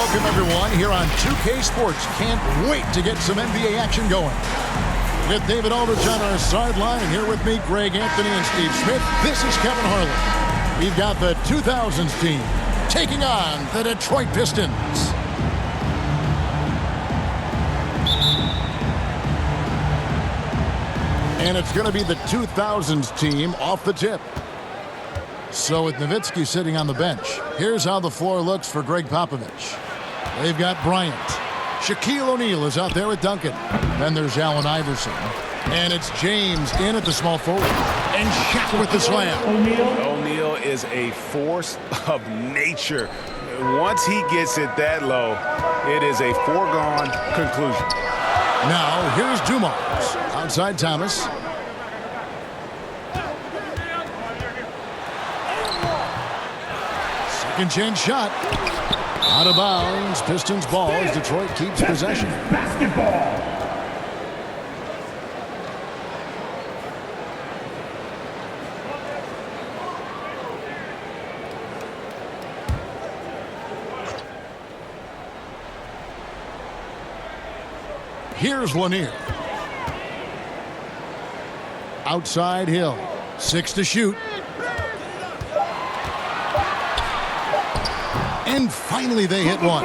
welcome everyone here on 2K Sports. Can't wait to get some NBA action going. With David Aldridge on our sideline, here with me, Greg Anthony and Steve Smith. This is Kevin Harlan. We've got the 2000s team taking on the Detroit Pistons. And it's going to be the 2000s team off the tip. So with Nowitzki sitting on the bench, here's how the floor looks for Greg Popovich. They've got Bryant. Shaquille O'Neal is out there with Duncan. Then there's Allen Iverson. And it's James in at the small forward. And Shaq with the slam. O'Neal is a force of nature. Once he gets it that low, it is a foregone conclusion. Now, here's Dumars. Outside Thomas. Second chance shot. Out of bounds. Pistons ball as Detroit keeps possession. Basketball. Here's Lanier. Outside Hill. 6 to shoot. And finally they hit one.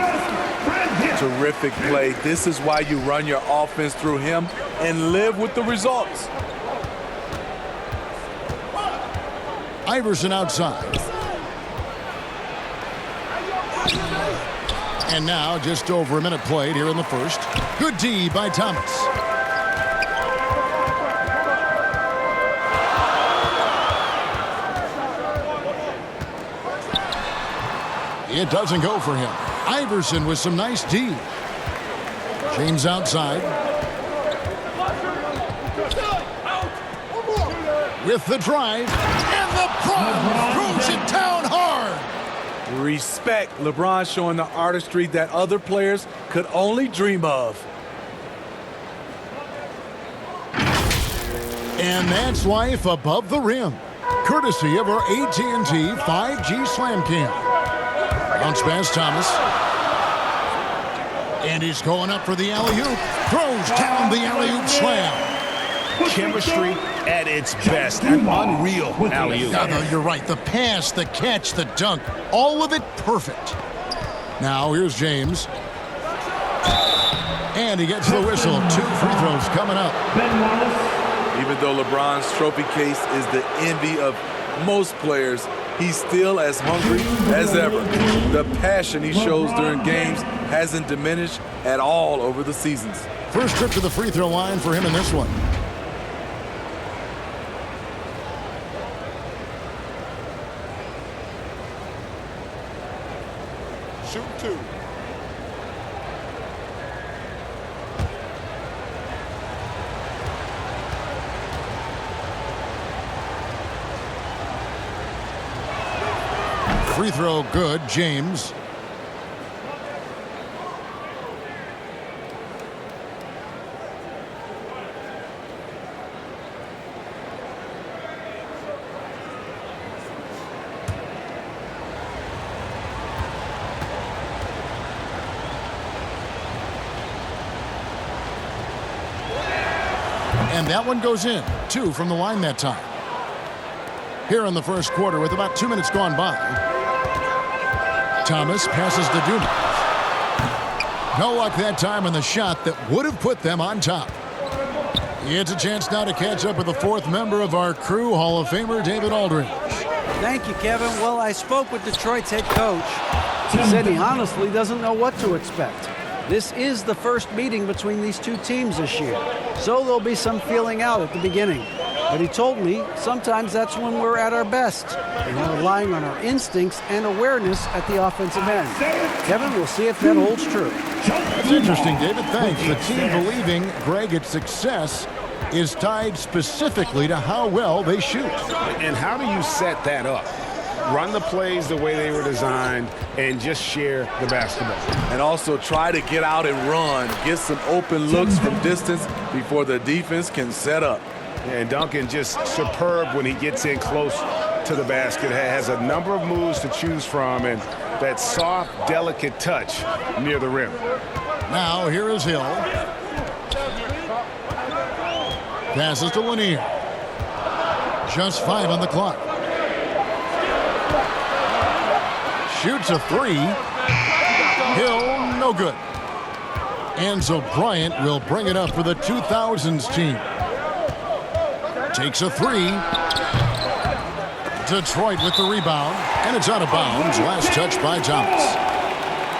Terrific play. This is why you run your offense through him and live with the results. Iverson outside. And now just over a minute played here in the first. Good D by Thomas. It doesn't go for him. Iverson with some nice D. James outside. With the drive. And LeBron throws it down hard. Respect. LeBron showing the artistry that other players could only dream of. And that's life above the rim. Courtesy of our AT&T 5G Slam Cam. Bounce pass, Thomas. And he's going up for the alley-oop. Throws down the alley-oop slam. Chemistry at its best. An unreal alley-oop. No, you're right. The pass, the catch, the dunk, all of it perfect. Now here's James. And he gets the whistle. 2 free throws coming up. Even though LeBron's trophy case is the envy of most players, he's still as hungry as ever. The passion he shows during games hasn't diminished at all over the seasons. First trip to the free throw line for him in this one. Shoot 2. Free throw good, James. And that one goes in. 2 from the line that time. Here in the first quarter with about 2 minutes gone by. Thomas passes to Dumars. No luck that time on the shot that would have put them on top. It's a chance now to catch up with the 4th member of our crew, Hall of Famer David Aldridge. Thank you, Kevin. Well, I spoke with Detroit's head coach. He said he honestly doesn't know what to expect. This is the first meeting between these two teams this year, so there'll be some feeling out at the beginning. But he told me sometimes that's when we're at our best, and we're relying on our instincts and awareness at the offensive end. Kevin, we'll see if that holds true. That's interesting, David. Thanks. The team believing, Greg, its success is tied specifically to how well they shoot. And how do you set that up? Run the plays the way they were designed and just share the basketball. And also try to get out and run, get some open looks from distance before the defense can set up. And Duncan just superb when he gets in close to the basket, has a number of moves to choose from, and That soft, delicate touch near the rim. Now here is Hill. Passes to Lanier. Just 5 on the clock. Shoots a 3. Hill, no good. And so Bryant will bring it up for the 2000s team. Takes a 3. Detroit with the rebound, and it's out of bounds. Last touch by Thomas.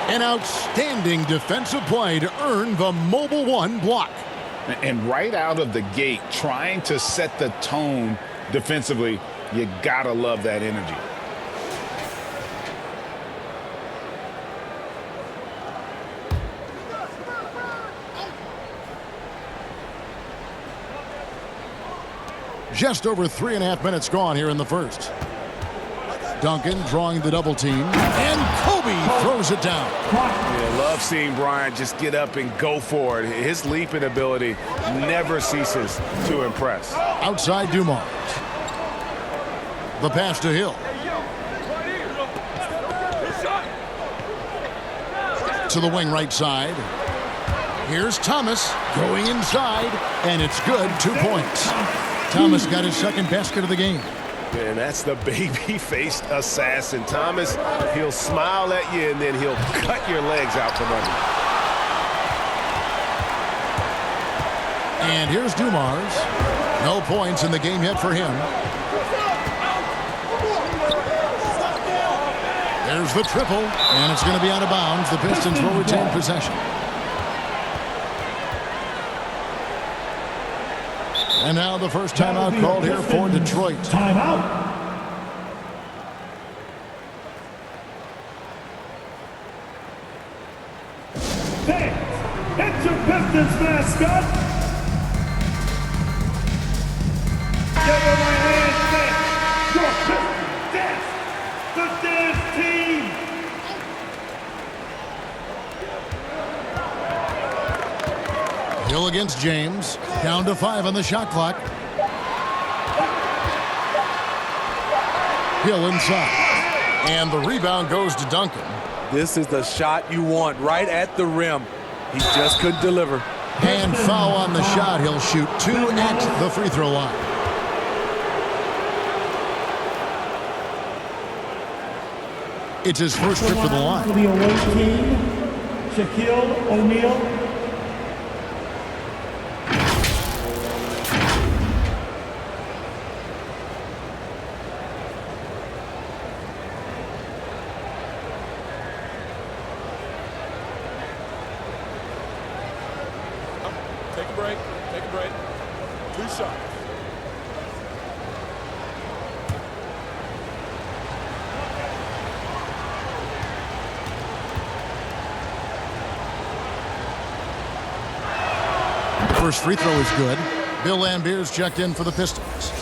An outstanding defensive play to earn the Mobile One block. And right out of the gate, trying to set the tone defensively, you gotta love that energy. Just over 3.5 minutes gone here in the first. Duncan drawing the double team, and Kobe throws it down. Yeah, love seeing Bryant just get up and go for it. His leaping ability never ceases to impress. Outside Dumars. The pass to Hill. To the wing right side. Here's Thomas going inside, and it's good. 2 points. Thomas got his second basket of the game. And that's the baby-faced assassin. Thomas, he'll smile at you, and then he'll cut your legs out from under. And here's Dumars. No points in the game yet for him. There's the triple, and it's going to be out of bounds. The Pistons will retain possession. And now the first timeout called here for Detroit. Timeout. Fans, it's your Pistons mascot. Give him a hand, fans. Your Pistons dance. The dance team. Hill against James. Down to 5 on the shot clock. Hill inside. And the rebound goes to Duncan. This is the shot you want right at the rim. He just couldn't deliver. And foul on the shot. He'll shoot 2 at the free throw line. It's his first trip to the line. For the away team, Shaquille O'Neal. Take a break. Take a break. 2 shots. First free throw is good. Bill Lambert's checked in for the Pistons.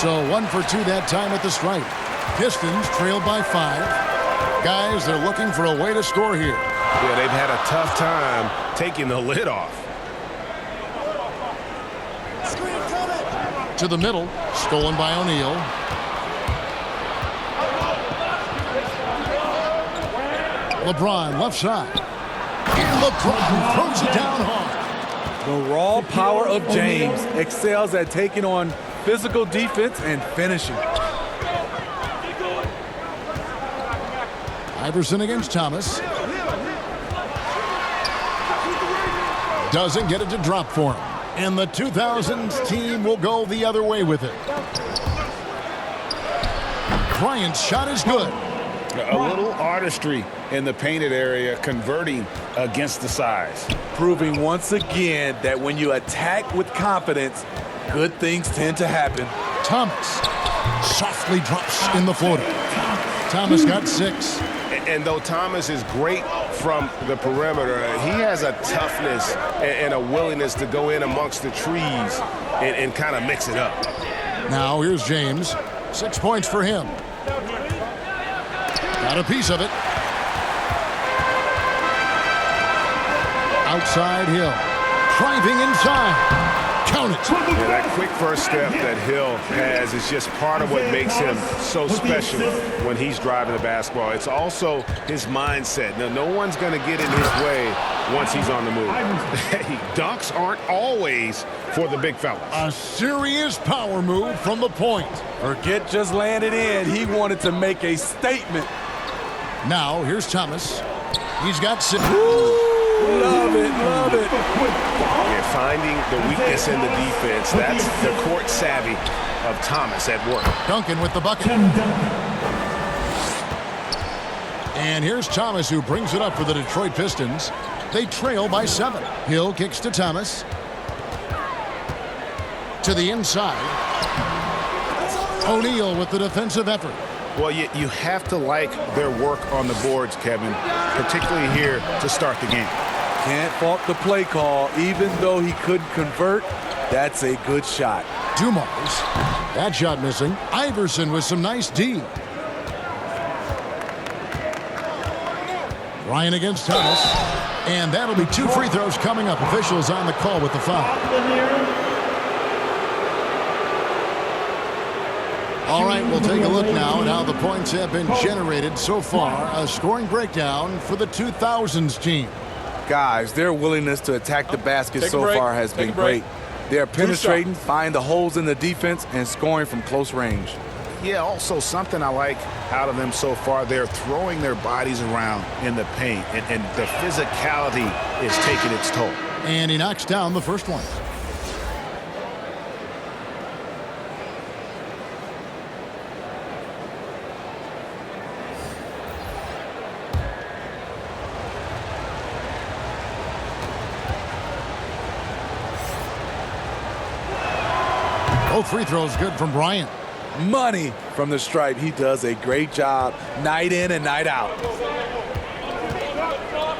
So 1 for 2 that time at the stripe. Pistons trailed by 5. Guys, they're looking for a way to score here. Yeah, they've had a tough time taking the lid off. To the middle, stolen by O'Neal. LeBron left side. And LeBron throws it down hard. The raw power of James excels at taking on physical defense and finishing. Iverson against Thomas. Doesn't get it to drop for him. And the 2000s team will go the other way with it. Bryant's shot is good. A little artistry in the painted area, converting against the size. Proving once again that when you attack with confidence, good things tend to happen. Thomas softly drops in the floater. Thomas got 6. And though Thomas is great from the perimeter, he has a toughness and a willingness to go in amongst the trees and kind of mix it up. Now here's James. 6 points for him. Got a piece of it. Outside Hill. Driving inside. Count it. Yeah, that quick first step that Hill has is just part of what makes him so special when he's driving the basketball. It's also his mindset. Now, no one's going to get in his way once he's on the move. Dunks aren't always for the big fellas. A serious power move from the point. Forget just landed in. He wanted to make a statement. Now, here's Thomas. He's got 6. Love it, love it. Yeah, finding the weakness in the defense. That's the court savvy of Thomas at work. Duncan with the bucket. And here's Thomas, who brings it up for the Detroit Pistons. They trail by 7. Hill kicks to Thomas. To the inside. O'Neal with the defensive effort. Well, you have to like their work on the boards, Kevin, particularly here to start the game. Can't fault the play call. Even though he couldn't convert, that's a good shot. Dumars. That shot missing. Iverson with some nice D. Ryan against Thomas. And that'll be 2 free throws coming up. Officials on the call with the foul. All right, we'll take a look now at how the points have been generated so far. A scoring breakdown for the 2000s team. Guys, their willingness to attack the basket Take a so break. far has Take been a break. great. They're penetrating, find the holes in the defense, and scoring from close range. Yeah, also something I like out of them so far, they're throwing their bodies around in the paint, and the physicality is taking its toll. And he knocks down the first one. Both free throws good from Bryant. Money from the stripe. He does a great job night in and night out.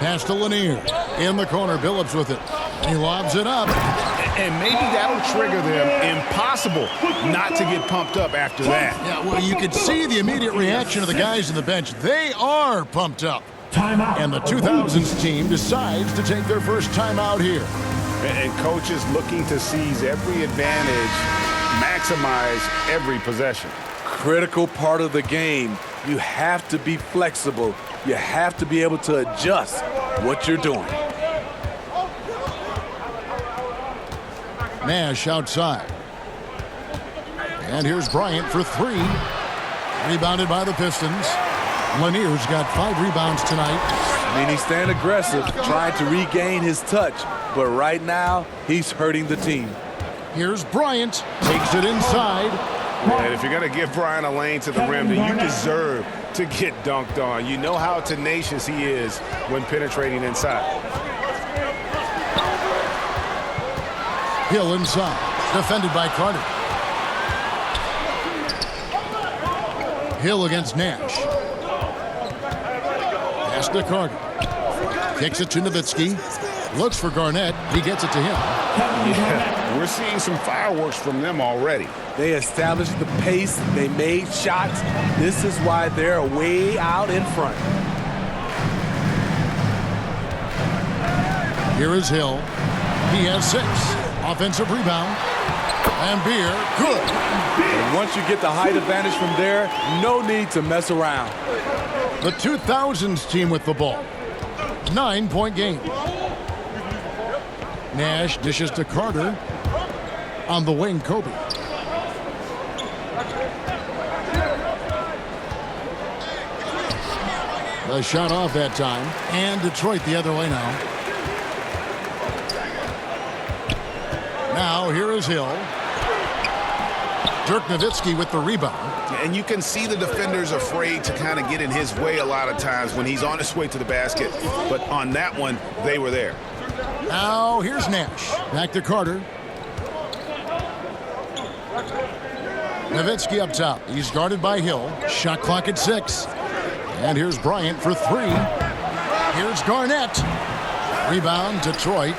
Pass to Lanier. In the corner, Billups with it. He lobs it up. And maybe that'll trigger them. Impossible not to get pumped up after that. Yeah, well, you could see the immediate reaction of the guys on the bench. They are pumped up. And the 2000s team decides to take their first timeout here. And coaches looking to seize every advantage, maximize every possession. Critical part of the game. You have to be flexible. You have to be able to adjust what you're doing. Nash outside. And here's Bryant for 3. Rebounded by the Pistons. Lanier's got 5 rebounds tonight. I mean, he's staying aggressive, trying to regain his touch. But right now, he's hurting the team. Here's Bryant. Takes it inside. And if you're going to give Brian a lane to the rim, then you deserve to get dunked on. You know how tenacious he is when penetrating inside. Hill inside. Defended by Carter. Hill against Nash. Pass to Carter. Kicks it to Nowitzki. Looks for Garnett. He gets it to him. Yeah, we're seeing some fireworks from them already. They established the pace. They made shots. This is why they're way out in front. Here is Hill. He has 6. Offensive rebound. And Beer, good. And once you get the height advantage from there, no need to mess around. The 2000s team with the ball. 9-point game. Nash dishes to Carter. On the wing, Kobe. The shot off that time. And Detroit the other way now. Now here is Hill. Dirk Nowitzki with the rebound. And you can see the defenders afraid to kind of get in his way a lot of times when he's on his way to the basket. But on that one, they were there. Now here's Nash. Back to Carter. Nowitzki up top. He's guarded by Hill. Shot clock at 6. And here's Bryant for 3. Here's Garnett. Rebound, Detroit.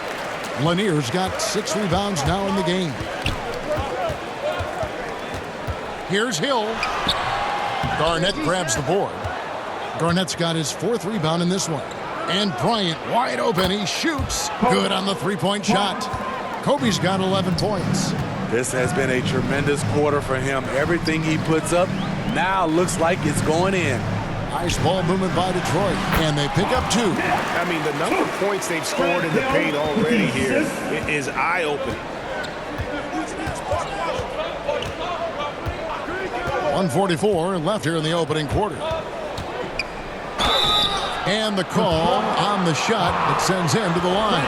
Lanier's got 6 rebounds now in the game. Here's Hill. Garnett grabs the board. Garnett's got his 4th rebound in this one. And Bryant wide open. He shoots. Good on the three-point shot. Kobe's got 11 points. This has been a tremendous quarter for him. Everything he puts up now looks like it's going in. Nice ball movement by Detroit. And they pick up 2. I mean, the number of points they've scored in the paint already here is eye-opening. 1:44 left here in the opening quarter. And the call on the shot that sends him to the line.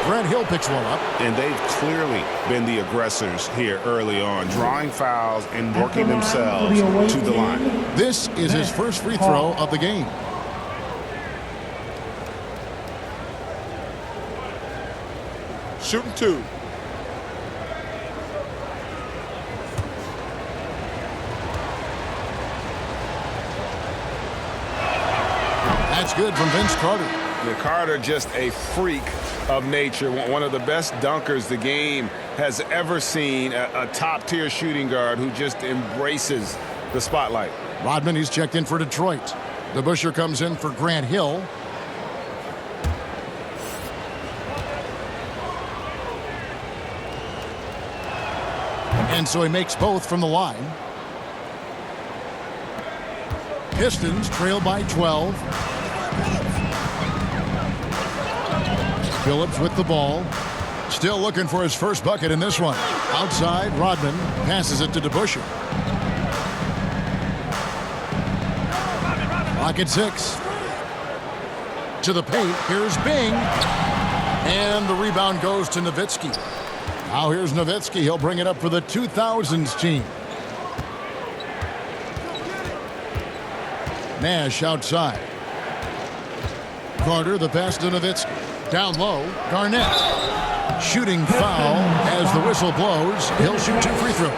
Grant Hill picks one up. And they've clearly been the aggressors here early on, drawing fouls and working themselves to the line. This is his first free throw of the game. Shooting 2. That's good from Vince Carter. Carter, just a freak of nature, one of the best dunkers the game has ever seen, a top-tier shooting guard who just embraces the spotlight. Rodman, he's checked in for Detroit. DeBusschere comes in for Grant Hill. And so he makes both from the line. Pistons trail by 12. Phillips with the ball. Still looking for his first bucket in this one. Outside, Rodman passes it to DeBusschere. Clock at 6. To the paint. Here's Bing. And the rebound goes to Nowitzki. Now here's Nowitzki. He'll bring it up for the 2000s team. Nash outside. Carter, the pass to Nowitzki. Down low, Garnett. Shooting foul as the whistle blows. He'll shoot 2 free throws.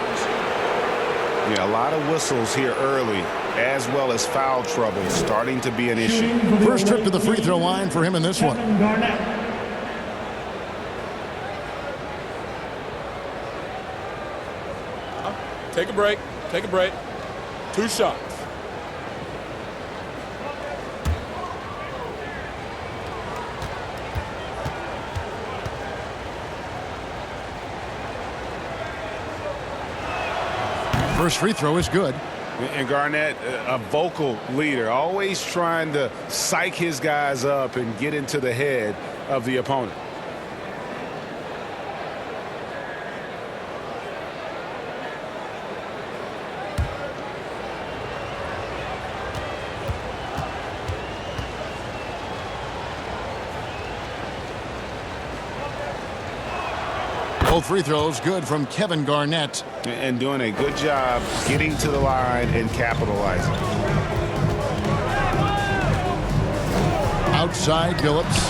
Yeah, a lot of whistles here early, as well as foul trouble starting to be an issue. First trip to the free throw line for him in this one. Take a break. Take a break. 2 shots. First free throw is good. And Garnett, a vocal leader, always trying to psych his guys up and get into the head of the opponent. Both free throws good from Kevin Garnett. And doing a good job getting to the line and capitalizing. Outside, Phillips.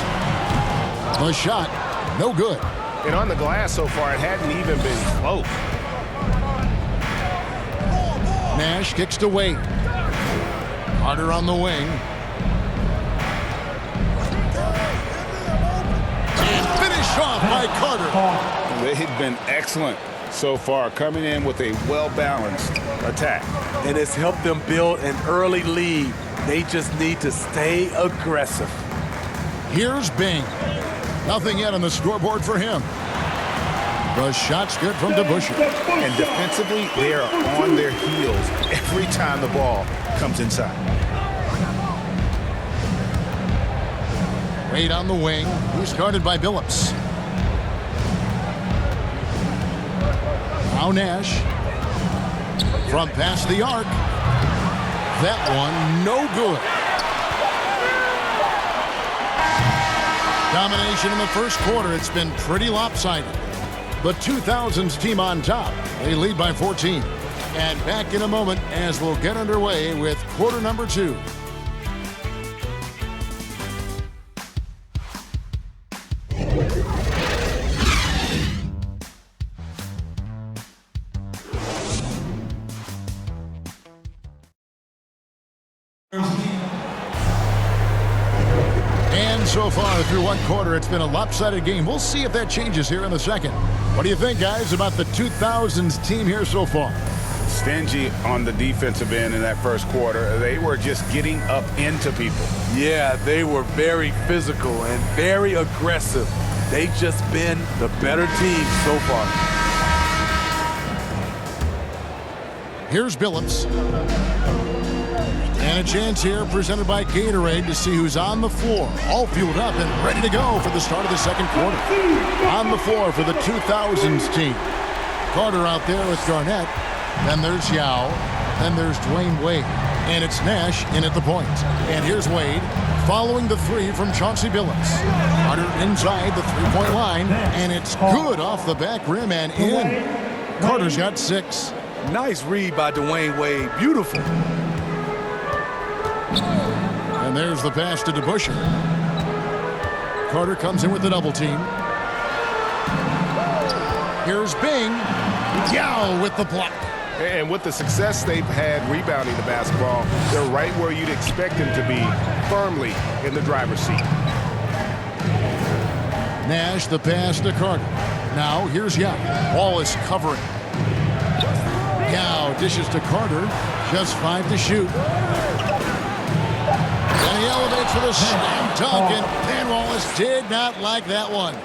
The shot, no good. And on the glass so far, it hadn't even been close. Nash kicks to Wade. Carter on the wing. And finished off by Carter. They've been excellent so far, coming in with a well-balanced attack. And it's helped them build an early lead. They just need to stay aggressive. Here's Bing. Nothing yet on the scoreboard for him. The shot's good from DeBusschere. And defensively, they are on their heels every time the ball comes inside. Wade on the wing. He's guarded by Phillips. Now Nash. From past the arc. That one, no good. Domination in the first quarter. It's been pretty lopsided. The 2000s team on top. They lead by 14. And back in a moment as we'll get underway with quarter number 2. So far through one quarter, it's been a lopsided game. We'll see if that changes here in the second. What do you think, guys, about the 2000s team here so far? stingy on the defensive end in that first quarter. They were just getting up into people. Yeah, they were very physical and very aggressive. They've just been the better team so far. Here's Billups. And a chance here presented by Gatorade to see who's on the floor. All fueled up and ready to go for the start of the second quarter. On the floor for the 2000s team. Carter out there with Garnett. Then there's Yao. Then there's Dwayne Wade. And it's Nash in at the point. And here's Wade following the three from Chauncey Billups. Carter inside the three-point line. And it's good off the back rim and in. Carter's got 6. Nice read by Dwayne Wade. Beautiful. And there's the pass to DeBusschere. Carter comes in with the double team. Here's Bing. Yao with the block. And with the success they've had rebounding the basketball, they're right where you'd expect them to be, firmly in the driver's seat. Nash the pass to Carter. Now here's Yao. Wallace covering. Yao dishes to Carter. Just 5 to shoot. And he elevates for the slam dunk, and Dan Wallace did not like that one.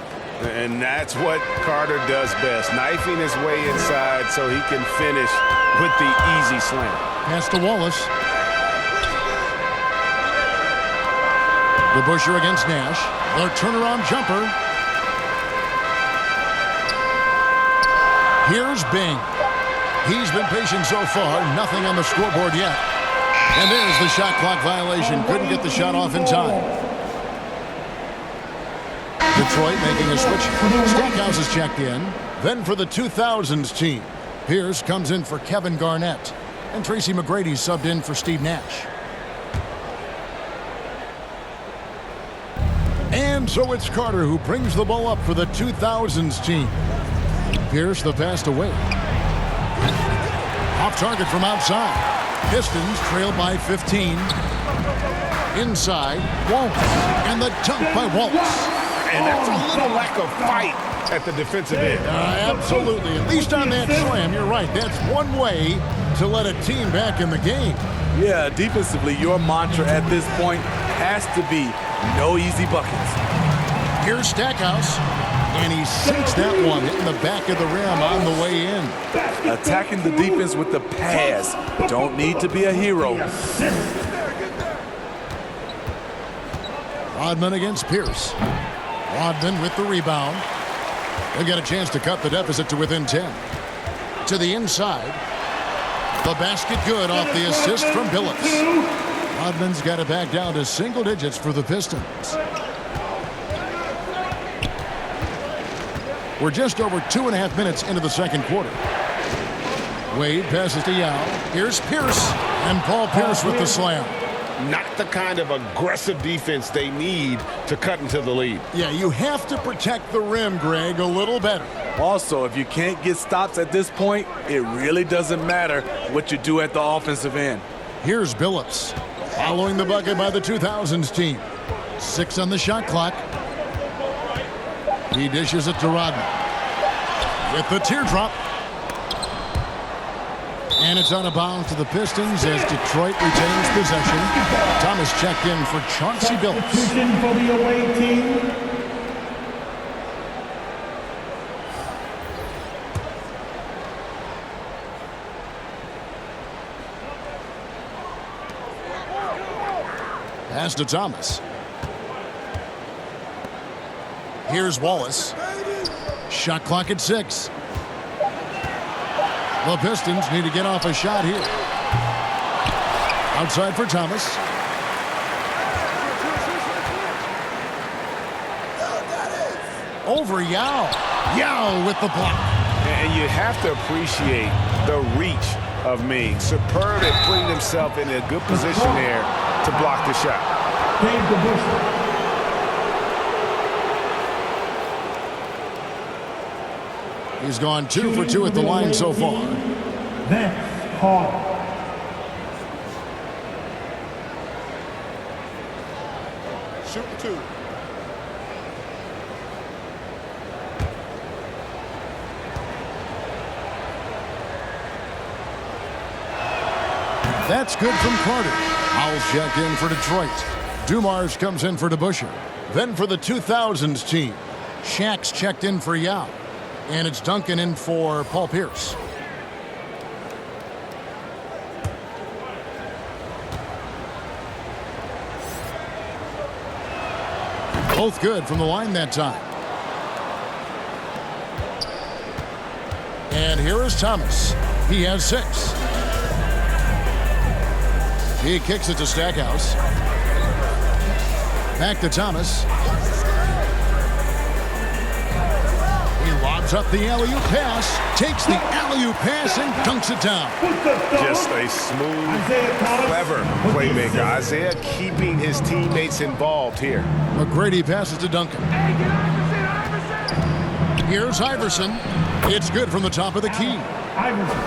And that's what Carter does best, knifing his way inside so he can finish with the easy slam. Pass to Wallace. DeBusschere against Nash. Their turnaround jumper. Here's Bing. He's been patient so far. Nothing on the scoreboard yet. And there's the shot clock violation. Couldn't get the shot off in time. Detroit making a switch. Stackhouse is checked in. Then for the 2000s team, Pierce comes in for Kevin Garnett. And Tracy McGrady subbed in for Steve Nash. And so it's Carter who brings the ball up for the 2000s team. Pierce the pass to Wade. Off target from outside. Pistons trail by 15. Inside, Wallace. And the dunk by Wallace. And that's a little lack of fight at the defensive end. Absolutely. At least on that slam, you're right. That's one way to let a team back in the game. Yeah, defensively, your mantra at this point has to be no easy buckets. Here's Stackhouse. And he sinks that one, hitting the back of the rim on the way in. Attacking the defense with the pass. Don't need to be a hero. Rodman against Pierce. Rodman with the rebound. They get a chance to cut the deficit to within 10. To the inside. The basket good off the assist from Billups. Rodman's got it back down to single digits for the Pistons. We're just over 2.5 minutes into the second quarter. Wade passes to Yao. Here's Pierce. And Paul Pierce with the slam. Not the kind of aggressive defense they need to cut into the lead. Yeah, you have to protect the rim, Greg, a little better. Also, if you can't get stops at this point, it really doesn't matter what you do at the offensive end. Here's Billups. Following the bucket by the 2000s team. 6 on the shot clock. He dishes it to Rodman. With the teardrop. And it's out of bounds to the Pistons as Detroit retains possession. Thomas checked in for Chauncey Billups. Substitution for the away team. Pass to Thomas. Here's Wallace. Shot clock at 6. The Pistons need to get off a shot here. Outside for Thomas. Over Yao. Yao with the block. And you have to appreciate the reach of Ming. Superb at putting himself in a good position there to block the shot. Dave DeBusschere. He's gone 2 for 2 at the line so far. Vince Carter. Shooting 2. That's good from Carter. Howell's checked in for Detroit. Dumars comes in for DeBusschere. Then for the 2000s team, Shaq's checked in for Yao. And it's Duncan in for Paul Pierce. Both good from the line that time. And here is Thomas. He has 6. He kicks it to Stackhouse. Back to Thomas. He lobs up the alley-oop pass, takes the alley-oop pass and dunks it down. Just a smooth, clever playmaker. Isaiah keeping his teammates involved here. McGrady passes to Duncan. Here's Iverson. It's good from the top of the key.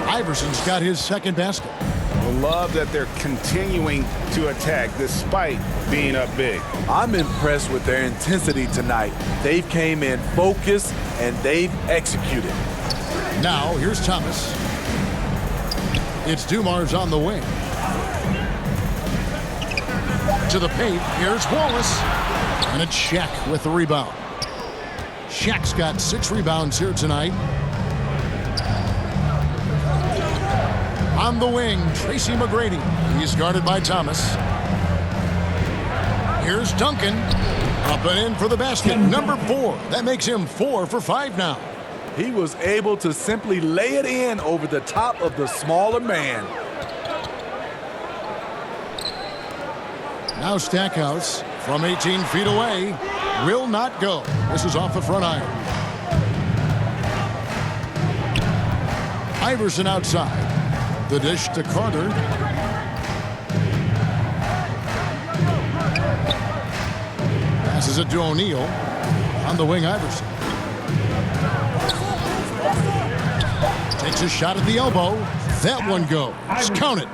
Iverson's got his second basket. I love that they're continuing to attack despite being up big. I'm impressed with their intensity tonight. They've came in focused and they've executed. Now here's Thomas. It's Dumars on the wing. To the paint. Here's Wallace. And it's Shaq with the rebound. Shaq's got 6 rebounds here tonight. On the wing, Tracy McGrady. He's guarded by Thomas. Here's Duncan. Up and in for the basket. Number 4. That makes him 4 for 5 now. He was able to simply lay it in over the top of the smaller man. Now Stackhouse from 18 feet away. Will not go. This is off the front iron. Iverson outside. The dish to Carter. Passes it to O'Neal. On the wing, Iverson. Takes a shot at the elbow. That one goes. Count it.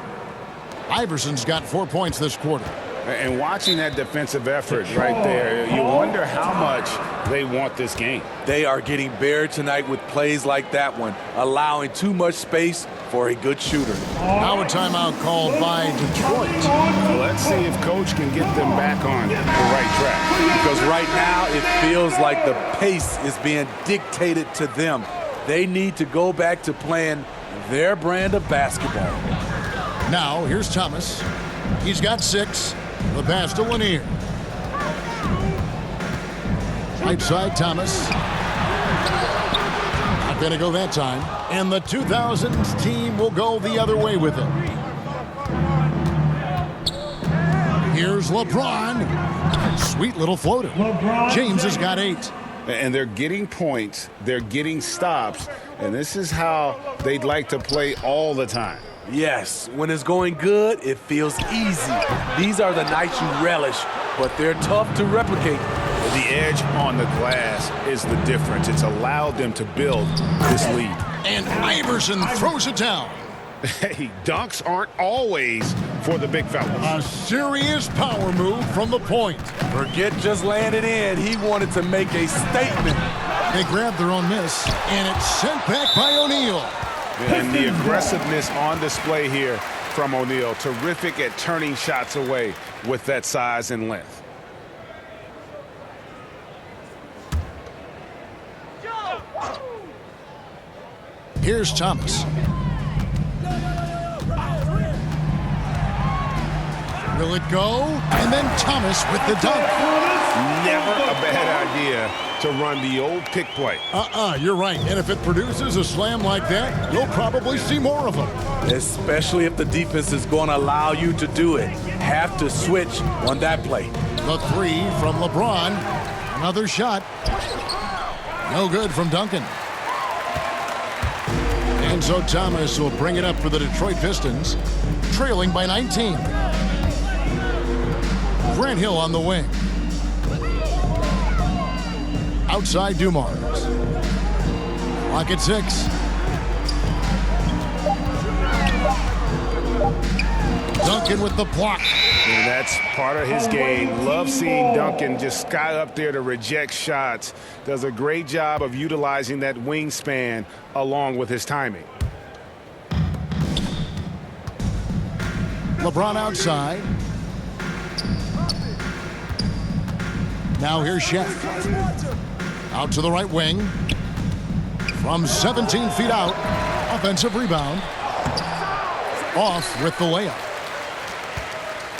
Iverson's got 4 points this quarter. And watching that defensive effort right there, you wonder how much they want this game. They are getting buried tonight with plays like that one, allowing too much space for a good shooter. Now a timeout called by Detroit. Well, let's see if Coach can get them back on the right track. Because right now it feels like the pace is being dictated to them. They need to go back to playing their brand of basketball. Now here's Thomas. He's got 6. The pass to Lanier. Right side, Thomas. Not going to go that time. And the 2000s team will go the other way with it. Here's LeBron. Sweet little floater. James has got 8. And they're getting points. They're getting stops. And this is how they'd like to play all the time. Yes, when it's going good, it feels easy. These are the nights you relish, but they're tough to replicate. The edge on the glass is the difference. It's allowed them to build this lead. And Iverson throws it down. Hey, dunks aren't always for the big fellas. A serious power move from the point. Forget just laying it in. He wanted to make a statement. They grabbed their own miss, and it's sent back by O'Neal. And the aggressiveness on display here from O'Neal. Terrific at turning shots away with that size and length. Here's Thomas. Will it go? And then Thomas with the dunk. Never a bad idea to run the old pick play. You're right. And if it produces a slam like that, you'll probably see more of them. Especially if the defense is going to allow you to do it. Have to switch on that play. The 3 from LeBron. Another shot. No good from Duncan. And so Thomas will bring it up for the Detroit Pistons, trailing by 19. Grant Hill on the wing. Outside Dumars. Clock at 6. Duncan with the block. And that's part of his game. Love seeing Duncan just sky up there to reject shots. Does a great job of utilizing that wingspan along with his timing. LeBron outside. Now here's Shaq. Out to the right wing. From 17 feet out. Offensive rebound. Off with the layup.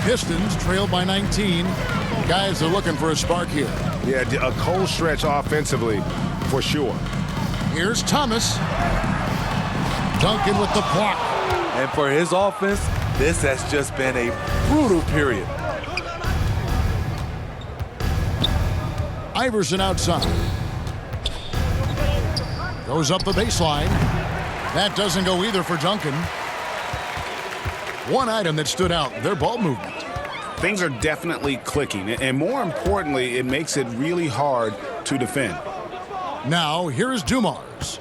Pistons trailed by 19. Guys are looking for a spark here. Yeah, a cold stretch offensively for sure. Here's Thomas. Duncan with the block. And for his offense, this has just been a brutal period. Iverson outside. Goes up the baseline. That doesn't go either for Duncan. One item that stood out, their ball movement. Things are definitely clicking, and more importantly, it makes it really hard to defend. Now, here's Dumars.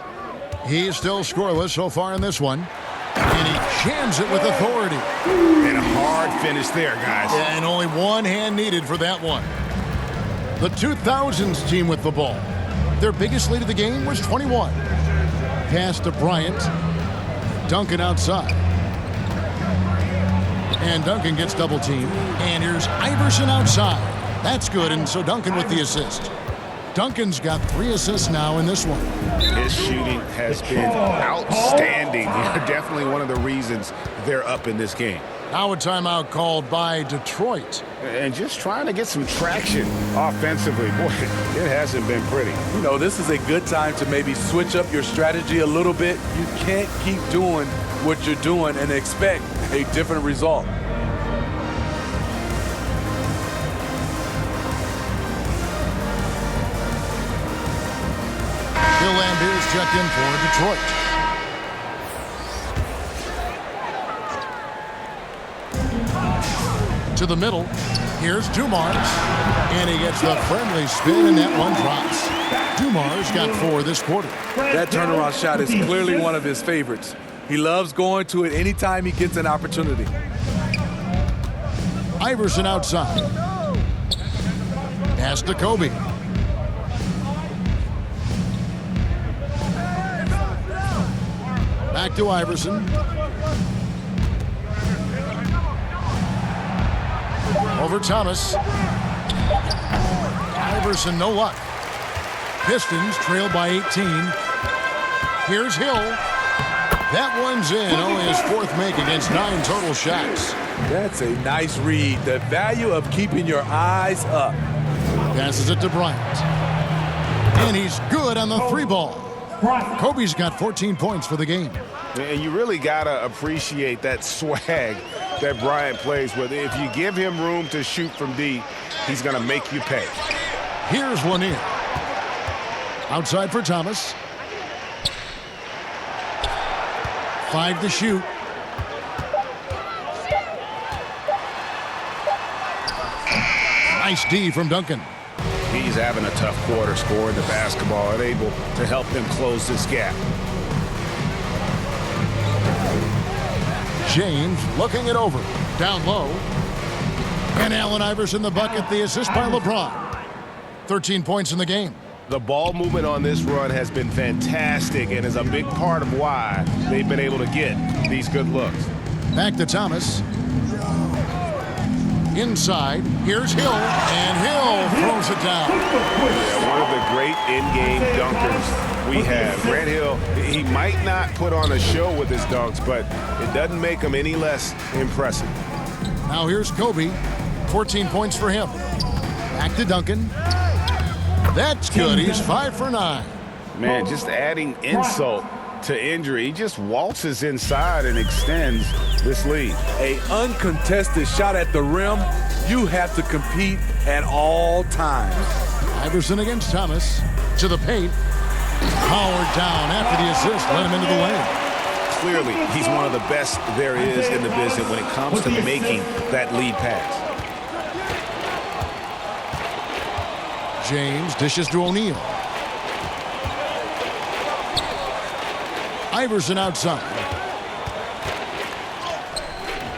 He's still scoreless so far in this one. And he jams it with authority. And a hard finish there, guys. And only one hand needed for that one. The 2000s team with the ball. Their biggest lead of the game was 21. Pass to Bryant. Duncan outside. And Duncan gets double teamed. And here's Iverson outside. That's good, and so Duncan with the assist. Duncan's got 3 assists now in this one. His shooting has been outstanding. Definitely one of the reasons they're up in this game. Now a timeout called by Detroit. And just trying to get some traction offensively. Boy, it hasn't been pretty. You know, this is a good time to maybe switch up your strategy a little bit. You can't keep doing what you're doing and expect a different result. Bill Lambert's checked in for Detroit. To the middle. Here's Dumars. And he gets the friendly spin, and that one drops. Dumars got 4 this quarter. That turnaround shot is clearly one of his favorites. He loves going to it anytime he gets an opportunity. Iverson outside. Pass to Kobe. Back to Iverson. Over Thomas. Iverson, no luck. Pistons trail by 18. Here's Hill. That one's in. Only his 4th make against 9 total shots. That's a nice read. The value of keeping your eyes up. Passes it to Bryant. And he's good on the 3 ball. Kobe's got 14 points for the game. And you really got to appreciate that swag that Bryant plays with. If you give him room to shoot from deep, he's going to make you pay. Here's one in. Outside for Thomas. 5 to shoot. Nice D from Duncan. He's having a tough quarter scoring the basketball and able to help them close this gap. James looking it over. Down low. And Allen Iverson the bucket. The assist by LeBron. 13 points in the game. The ball movement on this run has been fantastic and is a big part of why they've been able to get these good looks. Back to Thomas. Inside. Here's Hill. And Hill throws it down. Yeah, one of the great in-game dunkers we have. Grant Hill, he might not put on a show with his dunks, but it doesn't make him any less impressive. Now here's Kobe. 14 points for him. Back to Duncan. That's good. He's 5 for 9. Man, just adding insult to injury. He just waltzes inside and extends this lead. An uncontested shot at the rim. You have to compete at all times. Iverson against Thomas. To the paint. Powered down after the assist. Let him into the lane. Clearly, he's one of the best there is in the business when it comes to making that lead pass. James dishes to O'Neal. Iverson outside.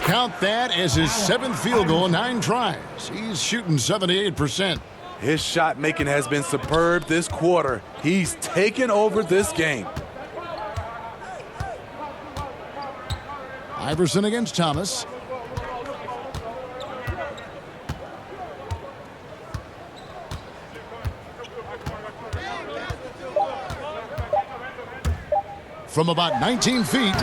Count that as his 7th field goal, 9 tries. He's shooting 78%. His shot making has been superb this quarter. He's taken over this game. Iverson against Thomas. from about 19 feet.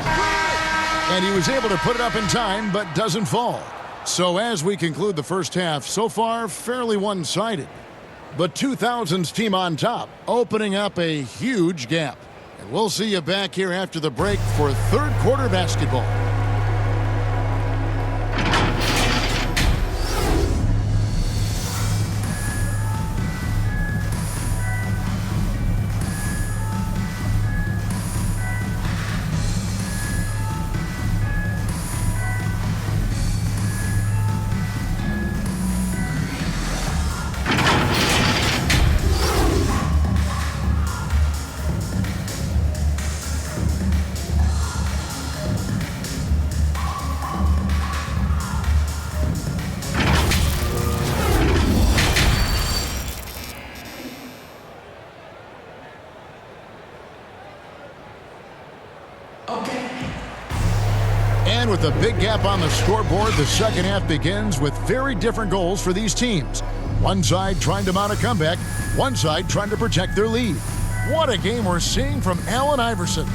And he was able to put it up in time, but doesn't fall. So as we conclude the first half, so far fairly one-sided. But 2000's team on top, opening up a huge gap. And we'll see you back here after the break for third quarter basketball. And with a big gap on the scoreboard, the second half begins with very different goals for these teams. One side trying to mount a comeback, one side trying to protect their lead. What a game we're seeing from Allen Iverson.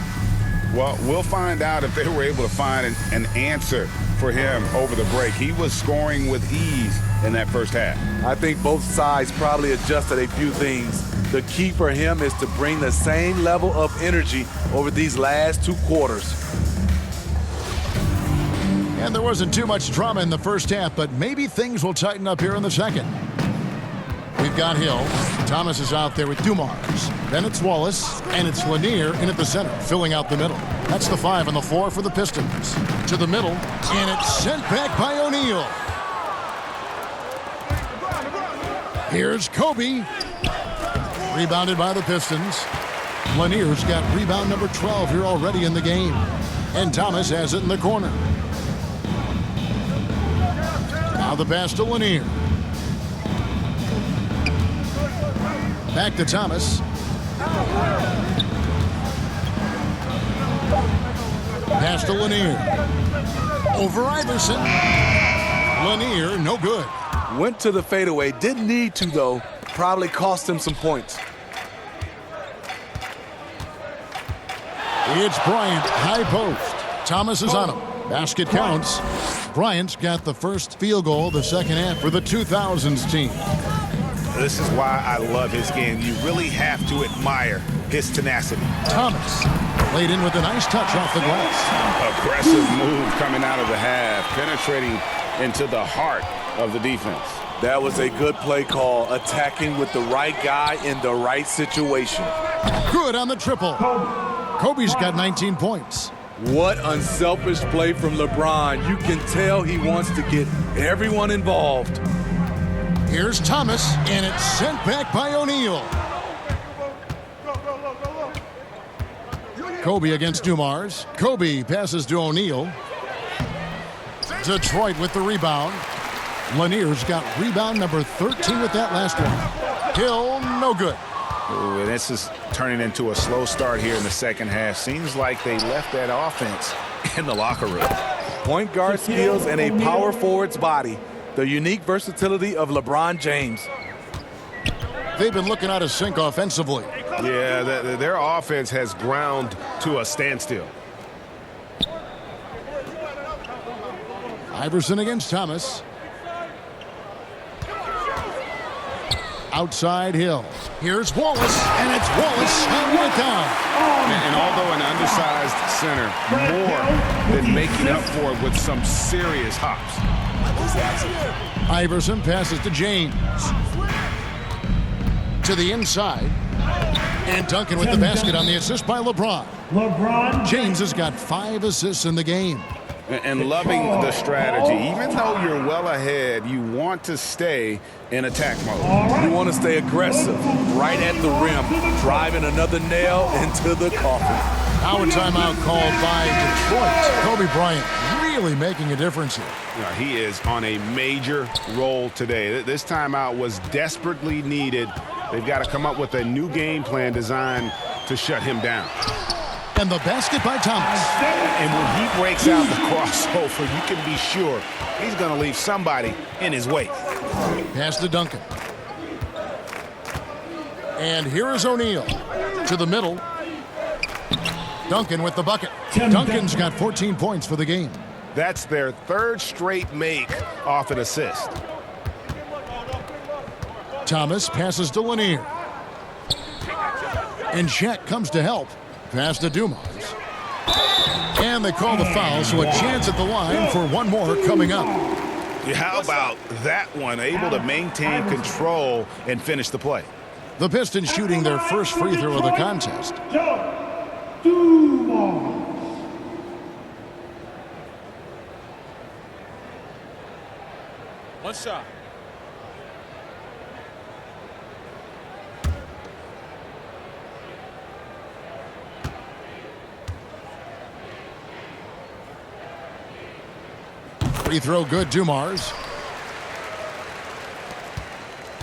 Well, we'll find out if they were able to find an answer for him over the break. He was scoring with ease in that first half. I think both sides probably adjusted a few things. The key for him is to bring the same level of energy over these last two quarters. And there wasn't too much drama in the first half, but maybe things will tighten up here in the second. We've got Hill. Thomas is out there with Dumars. Then it's Wallace, and it's Lanier in at the center, filling out the middle. That's the 5 and the 4 for the Pistons. To the middle, and it's sent back by O'Neal. Here's Kobe. Rebounded by the Pistons. Lanier's got rebound number 12 here already in the game. And Thomas has it in the corner. Now the pass to Lanier. Back to Thomas. Pass to Lanier. Over Iverson. Lanier, no good. Went to the fadeaway. Didn't need to, though. Probably cost him some points. It's Bryant, high post. Thomas is on him. Basket counts. Bryant's got the first field goal of the second half for the 2000s team. This is why I love his game. You really have to admire his tenacity. Thomas laid in with a nice touch off the glass. Aggressive move coming out of the half, penetrating into the heart of the defense. That was a good play call, attacking with the right guy in the right situation. Good on the triple. Kobe's got 19 points. What unselfish play from LeBron. You can tell he wants to get everyone involved. Here's Thomas, and it's sent back by O'Neal. Kobe against Dumars. Kobe passes to O'Neal. Detroit with the rebound. Lanier's got rebound number 13 with that last one. Hill, no good. Ooh, and this is turning into a slow start here in the second half. Seems like they left that offense in the locker room. Point guard skills and a power forward's body. The unique versatility of LeBron James. They've been looking out of sync offensively. Yeah, their offense has ground to a standstill. Iverson against Thomas. Outside Hill. Here's Wallace, and it's Wallace counting it down. And although an undersized center, more than making up for it with some serious hops. Iverson passes to James. To the inside. And Duncan with the basket on the assist by LeBron. James has got 5 assists in the game. And loving the strategy. Even though you're well ahead, you want to stay in attack mode. You want to stay aggressive, right at the rim, driving another nail into the coffin. Now a timeout called by Detroit. Kobe Bryant really making a difference here. He is on a major role today. This timeout was desperately needed. They've got to come up with a new game plan designed to shut him down. And the basket by Thomas. And when he breaks out the crossover, you can be sure he's going to leave somebody in his wake. Pass to Duncan. And here is O'Neal. To the middle. Duncan with the bucket. Duncan's got 14 points for the game. That's their third straight make off an assist. Thomas passes to Lanier. And Chet comes to help. Pass to Dumars. And they call the foul, so a chance at the line for one more coming up. How about that one? Able to maintain control and finish the play. The Pistons shooting their first free throw of the contest. One shot. Free throw good, Dumars.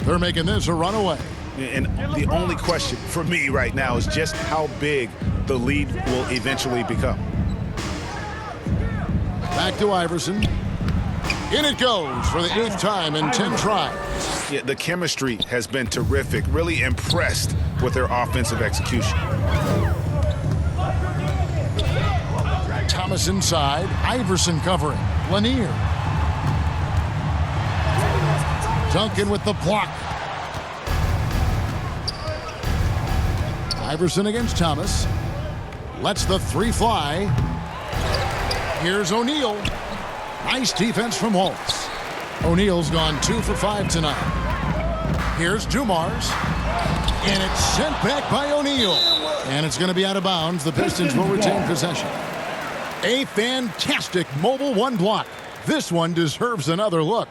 They're making this a runaway. And the only question for me right now is just how big the lead will eventually become. Back to Iverson. In it goes for the 8th time in 10 tries. Yeah, the chemistry has been terrific. Really impressed with their offensive execution. Thomas inside. Iverson covering. Lanier. Duncan with the block. Iverson against Thomas. Lets the three fly. Here's O'Neal. Nice defense from Wallace. O'Neal's gone 2 for 5 tonight. Here's Dumars. And it's sent back by O'Neal. And it's going to be out of bounds. The Pistons will retain possession. A fantastic mobile one block. This one deserves another look.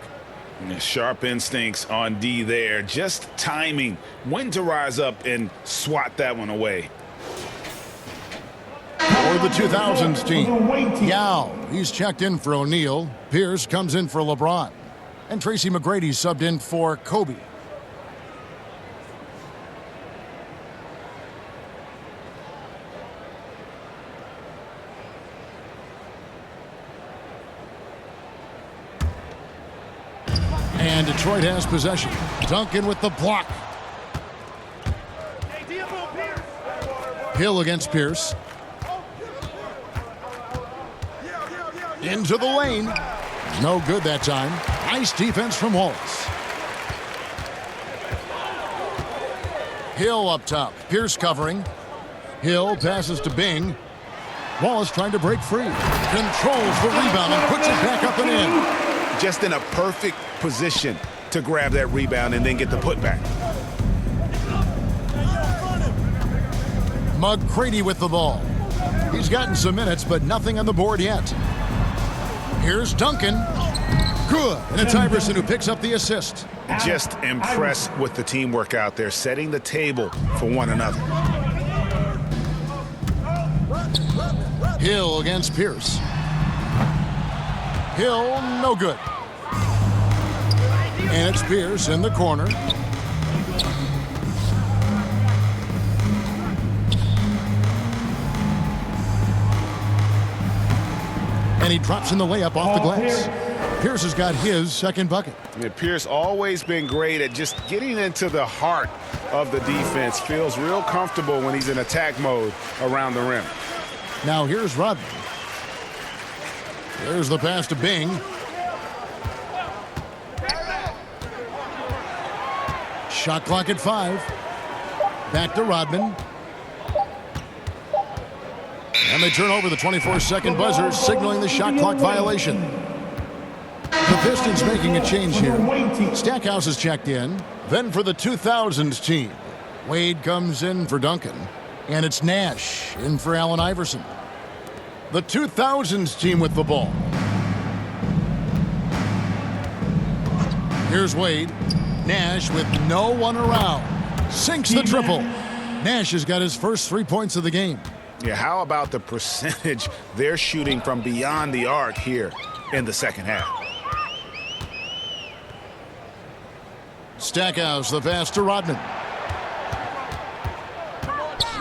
Sharp instincts on D there. Just timing when to rise up and swat that one away. For the 2000s team, Yao, he's checked in for O'Neal. Pierce comes in for LeBron. And Tracy McGrady subbed in for Kobe. And Detroit has possession. Duncan with the block. Hill against Pierce. Into the lane. No good that time. Nice defense from Wallace. Hill up top. Pierce covering. Hill passes to Bing. Wallace trying to break free. Controls the rebound and puts it back up and in. Just in a perfect position to grab that rebound and then get the putback. McGrady with the ball. He's gotten some minutes, but nothing on the board yet. Here's Duncan. Good. And it's Iverson who picks up the assist. Just impressed with the teamwork out there, setting the table for one another. Hill against Pierce. Hill, no good. And it's Pierce in the corner. And he drops in the layup off the glass. Pierce has got his second bucket. Pierce always been great at just getting into the heart of the defense. Feels real comfortable when he's in attack mode around the rim. Now here's Rodman. There's the pass to Bing. Shot clock at 5. Back to Rodman. And they turn over the 24-second buzzer, signaling the shot clock violation. The Pistons making a change here. Stackhouse is checked in. Then for the 2000s team, Wade comes in for Duncan. And it's Nash in for Allen Iverson. The 2000s team with the ball. Here's Wade. Nash with no one around. Sinks the triple. Nash has got his first 3 points of the game. Yeah, how about the percentage they're shooting from beyond the arc here in the second half? Stackhouse, the pass to Rodman.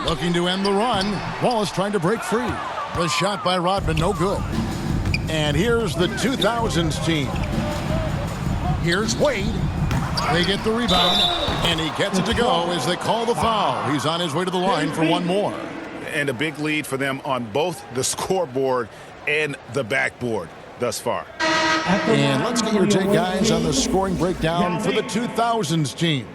Looking to end the run. Wallace trying to break free. The shot by Rodman, no good. And here's the 2000s team. Here's Wade. They get the rebound, and he gets it to go as they call the foul. He's on his way to the line for one more. And a big lead for them on both the scoreboard and the backboard thus far. And let's get your take, guys, on the scoring breakdown for the 2000s team.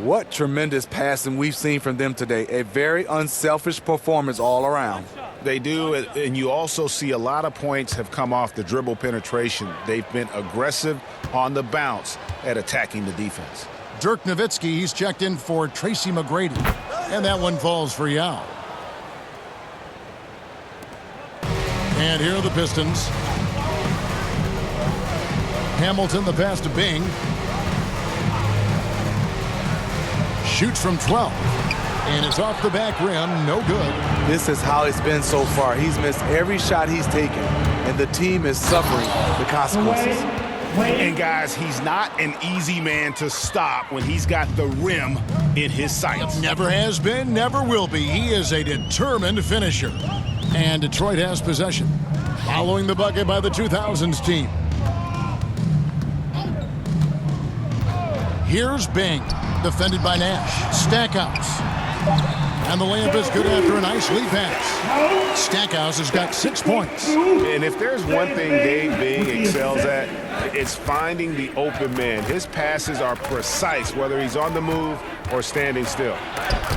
What tremendous passing we've seen from them today. A very unselfish performance all around. They do, and you also see a lot of points have come off the dribble penetration. They've been aggressive on the bounce at attacking the defense. Dirk Nowitzki, he's checked in for Tracy McGrady. And that one falls for Yao. And here are the Pistons. Hamilton, the pass to Bing. Shoots from 12. And it's off the back rim, no good. This is how it's been so far. He's missed every shot he's taken, and the team is suffering the consequences. And guys, he's not an easy man to stop when he's got the rim in his sights. Never has been, never will be. He is a determined finisher. And Detroit has possession. Following the bucket by the 2000s team. Here's Bing, defended by Nash. Stackhouse. And the layup is good after a nice lead pass. Stackhouse has got 6 points. And if there's one thing Dave Bing excels at, it's finding the open man. His passes are precise, whether he's on the move or standing still.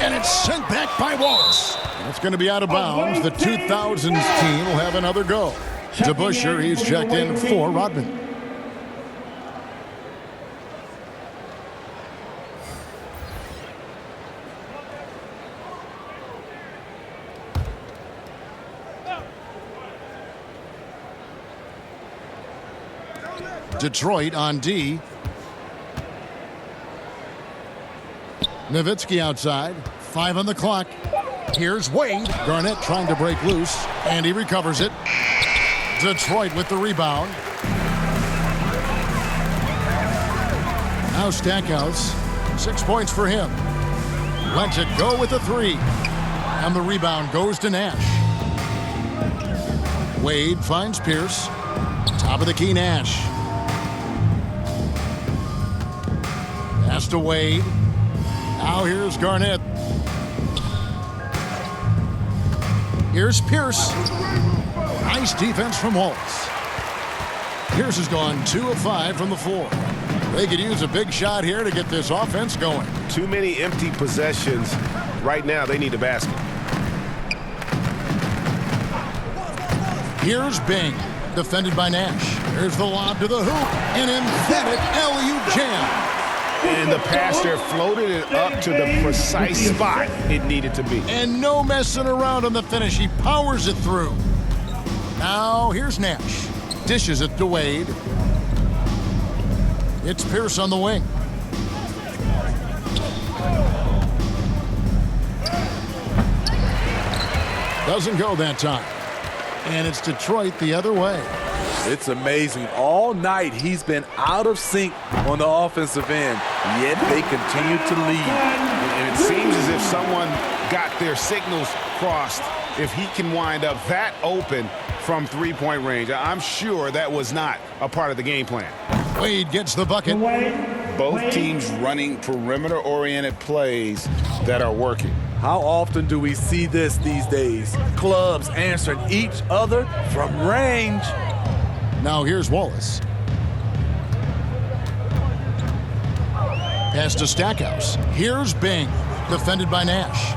And it's sent back by Wallace. It's going to be out of bounds. The 2000s team will have another go. To Busher, he's checked in for Rodman. Detroit on D. Nowitzki outside. 5 on the clock. Here's Wade. Garnett trying to break loose, and he recovers it. Detroit with the rebound. Now Stackhouse. 6 points for him. Lets it go with the 3. And the rebound goes to Nash. Wade finds Pierce. Top of the key, Nash. Pass to Wade. Now here's Garnett. Here's Pierce. Nice defense from Wallace. Pierce has gone 2 of 5 from the floor. They could use a big shot here to get this offense going. Too many empty possessions. Right now, they need a basket. Here's Bing, defended by Nash. Here's the lob to the hoop. An emphatic alley-oop jam. And the pass there floated it up to the precise spot it needed to be. And no messing around on the finish. He powers it through. Now here's Nash. Dishes it to Wade. It's Pierce on the wing. Doesn't go that time. And it's Detroit the other way. It's amazing. All night he's been out of sync on the offensive end, yet they continue to lead. And it seems as if someone got their signals crossed. If he can wind up that open from three-point range, I'm sure that was not a part of the game plan. Wade gets the bucket. Both teams running perimeter-oriented plays that are working. How often do we see this these days? Clubs answering each other from range. Now here's Wallace. Pass to Stackhouse. Here's Bing, defended by Nash.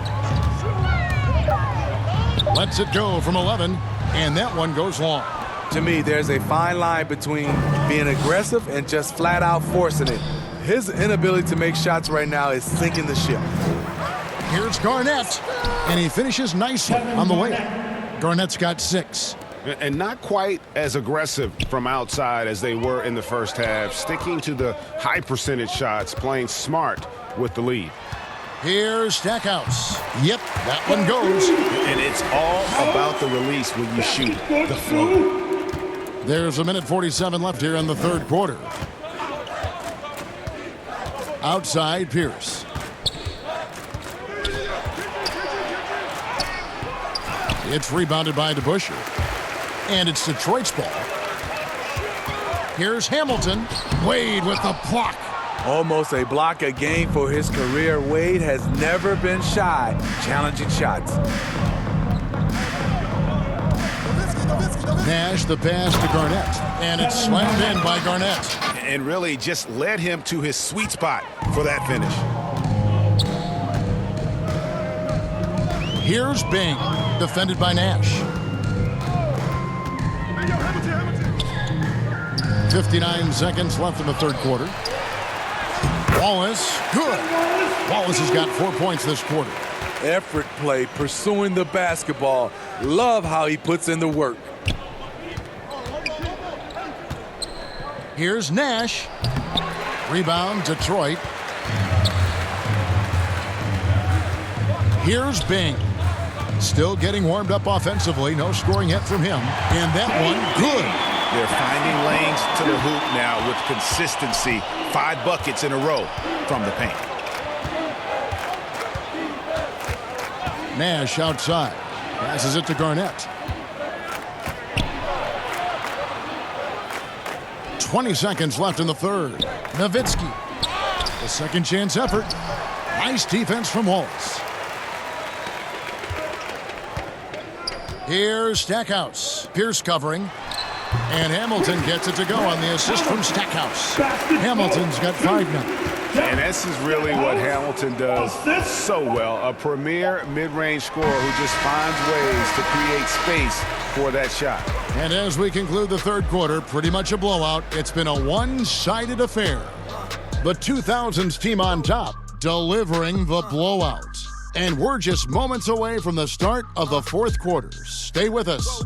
Lets it go from 11, and that one goes long. To me, there's a fine line between being aggressive and just flat out forcing it. His inability to make shots right now is sinking the ship. Here's Garnett, and he finishes nicely on the way. Garnett's got 6. And not quite as aggressive from outside as they were in the first half, sticking to the high percentage shots, playing smart with the lead. Here's Stackhouse. Yep, that one goes. And it's all about the release when you shoot the float. There's 1:47 left here in the third quarter. Outside Pierce. It's rebounded by DeBuscher. And it's Detroit's ball. Here's Hamilton. Wade with the block. Almost a block a game for his career. Wade has never been shy challenging shots. Nash the pass to Garnett, and it's slammed in by Garnett. And really just led him to his sweet spot for that finish. Here's Bing, defended by Nash. 59 seconds left in the third quarter. Wallace, good. Wallace has got 4 points this quarter. Effort play, pursuing the basketball. Love how he puts in the work. Here's Nash. Rebound, Detroit. Here's Bing. Still getting warmed up offensively. No scoring yet from him. And that one, good. They're finding lanes to the hoop now with consistency. 5 buckets in a row from the paint. Nash outside. Passes it to Garnett. 20 seconds left in the third. Nowitzki. A second chance effort. Nice defense from Wallace. Here's Stackhouse. Pierce covering. And Hamilton gets it to go on the assist from Stackhouse. Hamilton's got 5 now. And this is really what Hamilton does so well. A premier mid-range scorer who just finds ways to create space for that shot. And as we conclude the third quarter, pretty much a blowout. It's been a one-sided affair. The 2000s team on top, delivering the blowout. And we're just moments away from the start of the fourth quarter. Stay with us.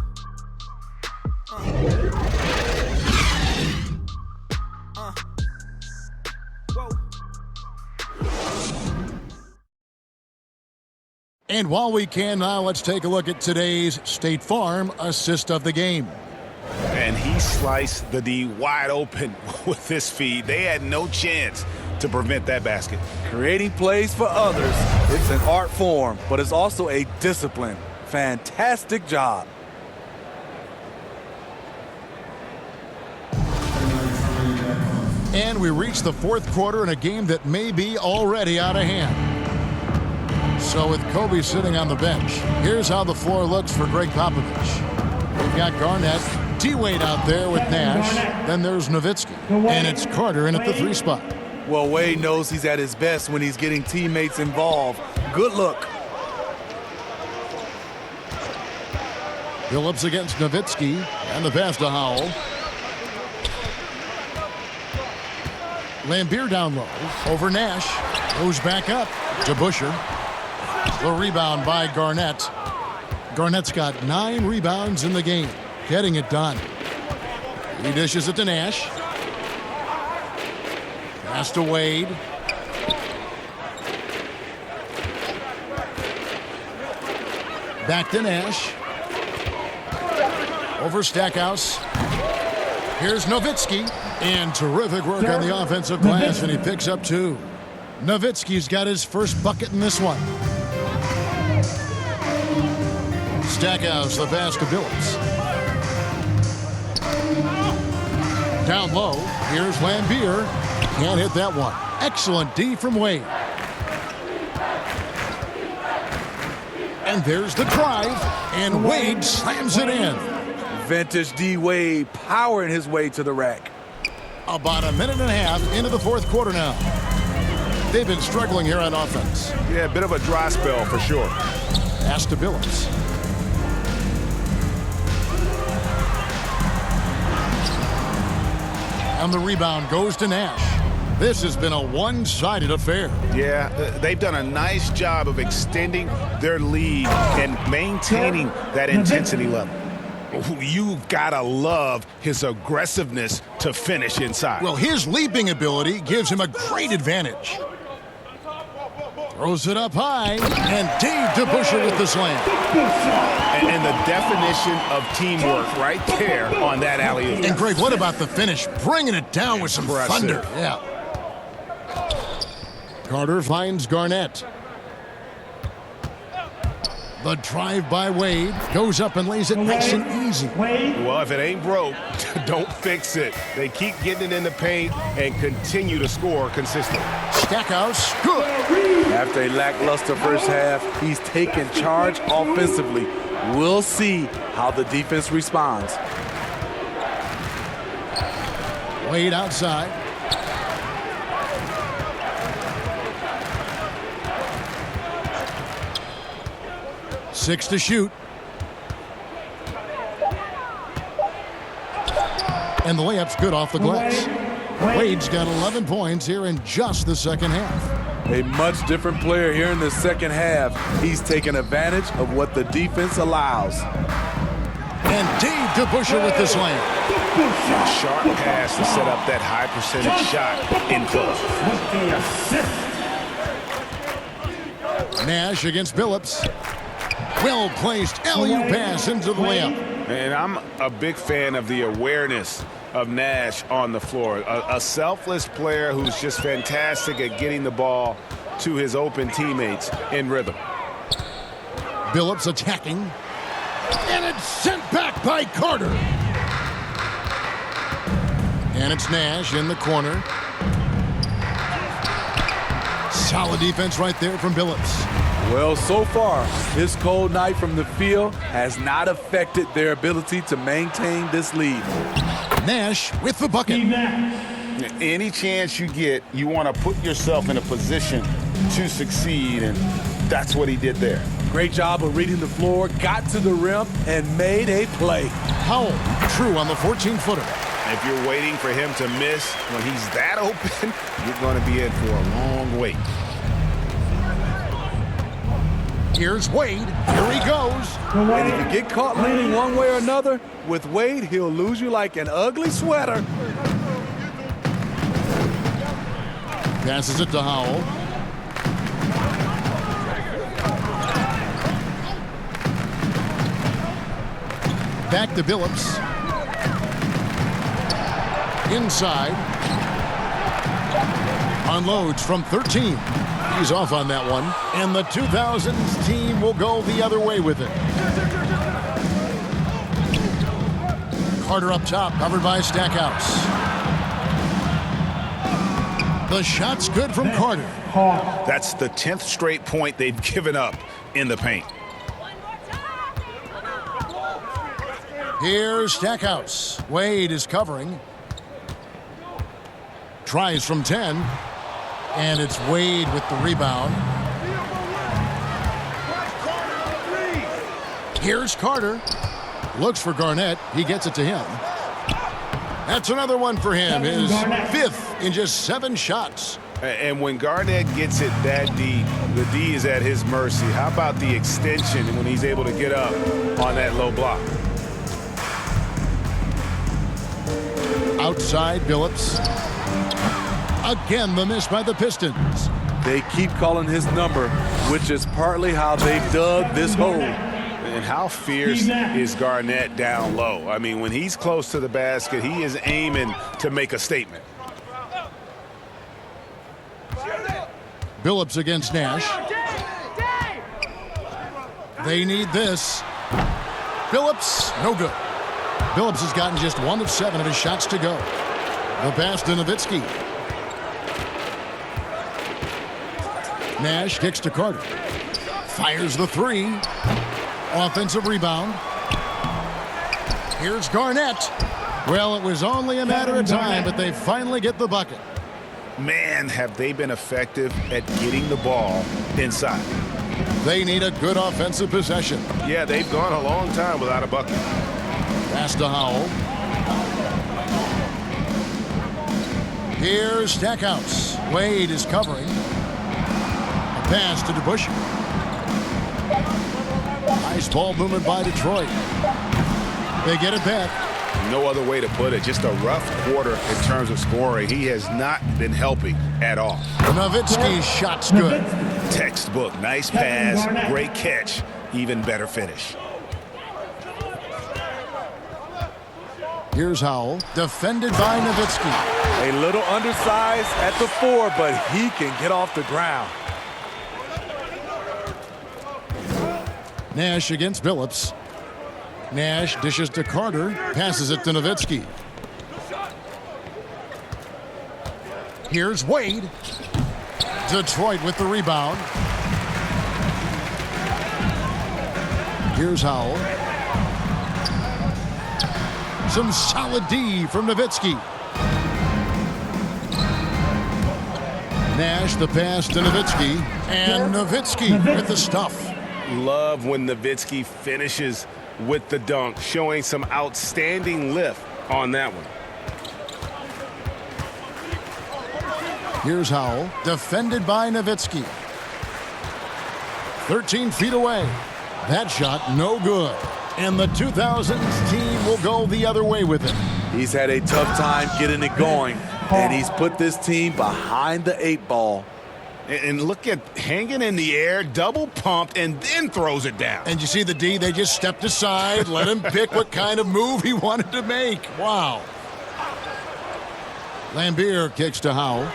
And while we can now, let's take a look at today's State Farm assist of the game. And he sliced the D wide open with this feed. They had no chance to prevent that basket. Creating plays for others, it's an art form, but it's also a discipline. Fantastic job. And we reach the fourth quarter in a game that may be already out of hand. So with Kobe sitting on the bench, here's how the floor looks for Greg Popovich. We've got Garnett, D-Wade out there with Nash. Then there's Nowitzki. And it's Carter in at the 3 spot. Well, Wade knows he's at his best when he's getting teammates involved. Good look. Phillips against Nowitzki. And the pass to Howell. Lambeer down low. Over Nash. Goes back up to Busher. The rebound by Garnett. Garnett's got 9 rebounds in the game. Getting it done. He dishes it to Nash. Pass to Wade. Back to Nash. Over Stackhouse. Here's Nowitzki. And terrific work on the offensive glass, and he picks up 2. Nowitzki's got his first bucket in this one. Stackhouse, the pass to Billups. Down low, here's Lambeer. Can't hit that one. Excellent D from Wade. And there's the drive, and Wade slams it in. Vintage D-Wade powering his way to the rack. About a minute and a half into the fourth quarter now. They've been struggling here on offense. Yeah, a bit of a dry spell for sure. Pass to Billups. And the rebound goes to Nash. This has been a one-sided affair. Yeah, they've done a nice job of extending their lead and maintaining that intensity level. You've got to love his aggressiveness to finish inside. Well, his leaping ability gives him a great advantage. Throws it up high, and Dave DeBuscher with the slam. And the definition of teamwork right there on that alley-oop. And Greg, what about the finish? Bringing it down with some thunder. Yeah. Carter finds Garnett. The drive by Wade goes up and lays it nice and easy. Well, if it ain't broke, don't fix it. They keep getting it in the paint and continue to score consistently. Stackhouse, good. After a lackluster first half, he's taken charge offensively. We'll see how the defense responds. Wade outside. Six to shoot. And the layup's good off the glass. Wade's got 11 points here in just the second half. A much different player here in the second half. He's taken advantage of what the defense allows. And Dave DeBuscher with the slam. Sharp pass to set up that high percentage shot in close. Nash against Billups. Well-placed alley-oop pass into the layup. And I'm a big fan of the awareness of Nash on the floor. A selfless player who's just fantastic at getting the ball to his open teammates in rhythm. Billups attacking. And it's sent back by Carter. And it's Nash in the corner. Solid defense right there from Billups. Well, so far, this cold night from the field has not affected their ability to maintain this lead. Nash with the bucket. Any chance you get, you want to put yourself in a position to succeed, and that's what he did there. Great job of reading the floor, got to the rim, and made a play. Howell, true on the 14-footer. If you're waiting for him to miss when he's that open, you're going to be in for a long wait. Here's Wade. Here he goes. And if you get caught leaning one way or another, with Wade, he'll lose you like an ugly sweater. Passes it to Howell. Back to Billups. Inside. Unloads from 13. He's off on that one. And the 2000s team will go the other way with it. Carter up top, covered by Stackhouse. The shot's good from Carter. That's the 10th straight point they've given up in the paint. Here's Stackhouse. Wade is covering. Tries from 10. And it's Wade with the rebound. Here's Carter. Looks for Garnett. He gets it to him. That's another one for him. His fifth in just 7 shots. And when Garnett gets it that deep, the D is at his mercy. How about the extension when he's able to get up on that low block? Outside, Billups. Again, the miss by the Pistons. They keep calling his number, which is partly how they dug this hole. And how fierce is Garnett down low? I mean, when he's close to the basket, he is aiming to make a statement. Billups against Nash. They need this. Billups, no good. Billups has gotten just 1 of 7 of his shots to go. The pass to Nowitzki. Nash kicks to Carter. Fires the 3. Offensive rebound. Here's Garnett. Well, it was only a matter of time, but they finally get the bucket. Man, have they been effective at getting the ball inside. They need a good offensive possession. Yeah, they've gone a long time without a bucket. Pass to Howell. Here's Stackhouse. Wade is covering. A pass to DeBuscher. Nice ball movement by Detroit. They get it back. No other way to put it. Just a rough quarter in terms of scoring. He has not been helping at all. Nowitzki's shot's good. Textbook. Nice pass. Great catch. Even better finish. Here's Howell. Defended by Nowitzki. A little undersized at the 4, but he can get off the ground. Nash against Billups. Nash dishes to Carter. Passes it to Nowitzki. Here's Wade. Detroit with the rebound. Here's Howell. Some solid D from Nowitzki. Nash the pass to Nowitzki, and Nowitzki with the stuff. Love when Nowitzki finishes with the dunk, showing some outstanding lift on that one. Here's Howell, defended by Nowitzki. 13 feet away. That shot no good. And the 2000s team will go the other way with it. He's had a tough time getting it going, and he's put this team behind the 8 ball. And look at hanging in the air, double pumped, and then throws it down. And you see the D, they just stepped aside, let him pick what kind of move he wanted to make. Wow. Lambier kicks to Howell.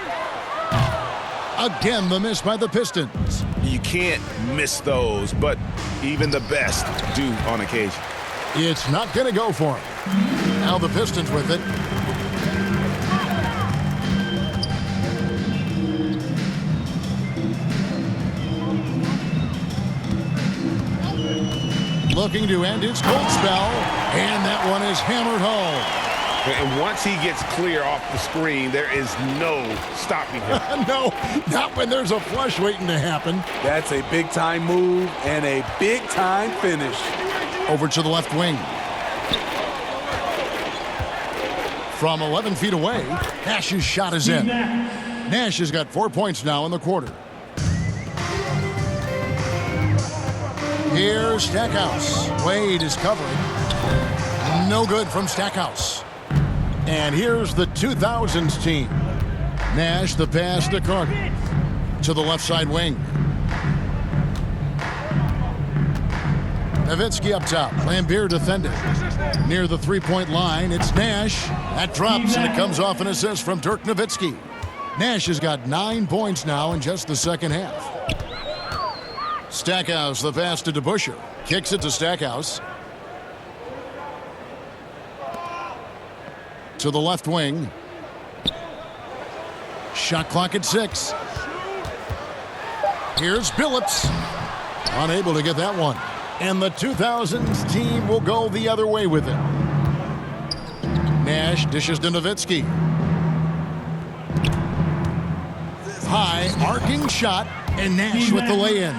Again, the miss by the Pistons. You can't miss those, but even the best do on occasion. It's not going to go for him. Now the Pistons with it. Looking to end his cold spell, and that one is hammered home. And once he gets clear off the screen, there is no stopping him. No, not when there's a flush waiting to happen. That's a big-time move and a big-time finish. Over to the left wing. From 11 feet away, Nash's shot is in. Nash has got 4 points now in the quarter. Here's Stackhouse. Wade is covering. No good from Stackhouse. And here's the 2000s team. Nash the pass to Carter. To the left side wing. Nowitzki up top. Lambier defended. Near the three-point line, it's Nash. That drops, and it comes off an assist from Dirk Nowitzki. Nash has got 9 points now in just the second half. Stackhouse, the pass to DeBusschere. Kicks it to Stackhouse. To the left wing. Shot clock at 6. Here's Billups. Unable to get that one. And the 2000s team will go the other way with it. Nash dishes to Nowitzki. High, arcing shot, and Nash with the lay-in.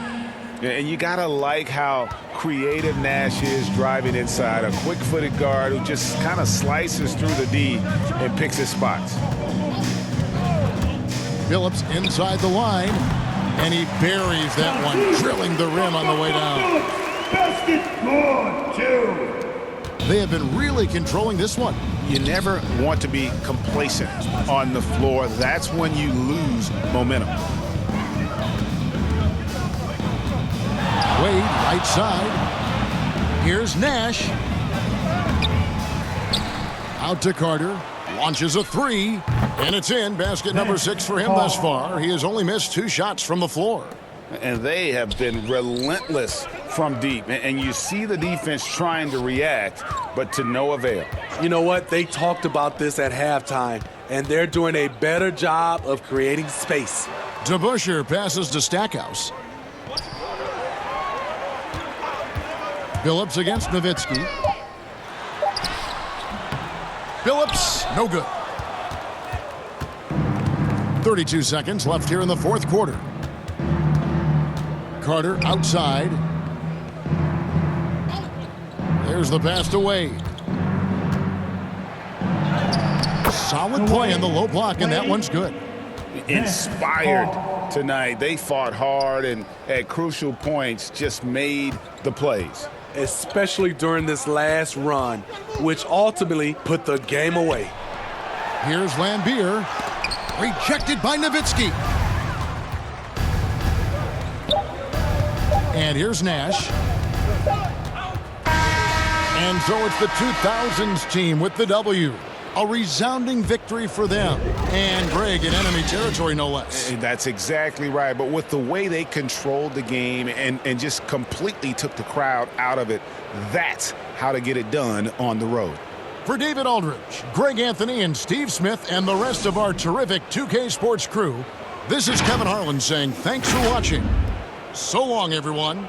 And you got to like how creative Nash is driving inside. A quick-footed guard who just kind of slices through the D and picks his spots. Billups inside the line, and he buries that one, drilling the rim on the way down. Basketball 2. They have been really controlling this one. You never want to be complacent on the floor. That's when you lose momentum. Wade, right side. Here's Nash. Out to Carter. Launches a three. And it's in. Basket number 6 for him thus far. He has only missed 2 shots from the floor. And they have been relentless from deep. And you see the defense trying to react, but to no avail. You know what? They talked about this at halftime, and they're doing a better job of creating space. DeBusschere passes to Stackhouse. Billups against Nowitzki. Billups, no good. 32 seconds left here in the fourth quarter. Carter outside. There's the pass to Wade. Solid play in the low block, and that one's good. Inspired tonight. They fought hard and at crucial points just made the plays. Especially during this last run, which ultimately put the game away. Here's Lambier. Rejected by Nowitzki. And here's Nash. And so it's the 2000s team with the W. A resounding victory for them. And Greg in enemy territory, no less. That's exactly right. But with the way they controlled the game and just completely took the crowd out of it, that's how to get it done on the road. For David Aldridge, Greg Anthony, and Steve Smith, and the rest of our terrific 2K Sports crew, this is Kevin Harlan saying thanks for watching. So long, everyone.